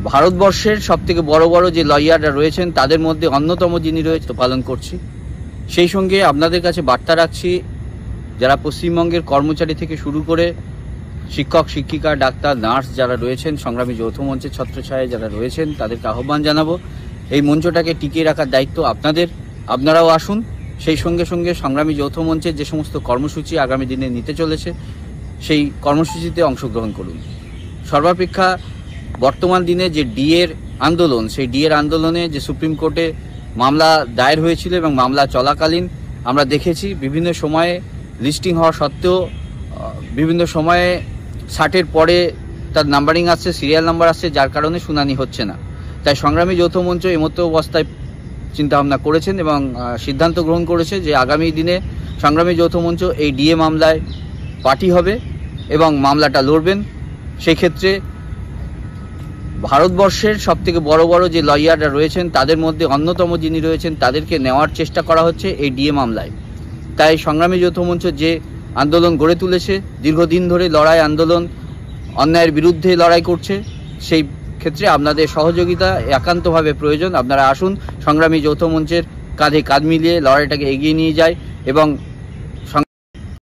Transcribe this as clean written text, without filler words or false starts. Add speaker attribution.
Speaker 1: ভারতবর্ষের সবথেকে বড় বড় যে লয়াররা রয়েছেন তাদের মধ্যে অন্যতম যিনি রয়েছে পালন করছি। সেই সঙ্গে আপনাদের কাছে বার্তা রাখছি, যারা পশ্চিমবঙ্গের কর্মচারী থেকে শুরু করে শিক্ষক শিক্ষিকা ডাক্তার নার্স যারা রয়েছেন, সংগ্রামী যৌথ মঞ্চের ছত্রছায়ায় যারা রয়েছেন, তাদেরকে আহ্বান জানাবো এই মঞ্চটাকে টিকিয়ে রাখার দায়িত্ব আপনাদের। আপনারাও আসুন। সেই সঙ্গে সঙ্গে সংগ্রামী যৌথ মঞ্চের যে সমস্ত কর্মসূচি আগামী দিনে নিতে চলেছে সেই কর্মসূচিতে অংশগ্রহণ করুন। সর্বাপেক্ষা বর্তমান দিনে যে ডিএর আন্দোলন, সেই ডিএর আন্দোলনে যে সুপ্রিম কোর্টে মামলা দায়ের হয়েছিল এবং মামলা চলাকালীন আমরা দেখেছি বিভিন্ন সময়ে লিস্টিং হওয়া সত্ত্বেও বিভিন্ন সময়ে 60-এর পরে তার নাম্বারিং আসছে, সিরিয়াল নাম্বার আসছে, যার কারণে শুনানি হচ্ছে না। তাই সংগ্রামী যৌথ মঞ্চ এমতো অবস্থায় চিন্তাভাবনা করেছেন এবং সিদ্ধান্ত গ্রহণ করেছে যে আগামী দিনে সংগ্রামী যৌথ মঞ্চ এই ডিএ মামলায় পার্টি হবে এবং মামলাটা লড়বেন। সেই ক্ষেত্রে ভারতবর্ষের সবথেকে বড় বড় যে লয়াররা রয়েছেন তাদের মধ্যে অন্যতম যিনি রয়েছেন তাদেরকে নেওয়ার চেষ্টা করা হচ্ছে এই ডিএ মামলায়। তাই সংগ্রামী যৌথ মঞ্চ যে আন্দোলন গড়ে তুলেছে, দীর্ঘদিন ধরে লড়াই আন্দোলন, অন্যায়ের বিরুদ্ধে লড়াই করছে, সেই ক্ষেত্রে আপনাদের সহযোগিতা একান্তভাবে প্রয়োজন। আপনারা আসুন, সংগ্রামী যৌথ মঞ্চের কাঁধে কাঁধ মিলিয়ে লড়াইটাকে এগিয়ে নিয়ে যায় এবং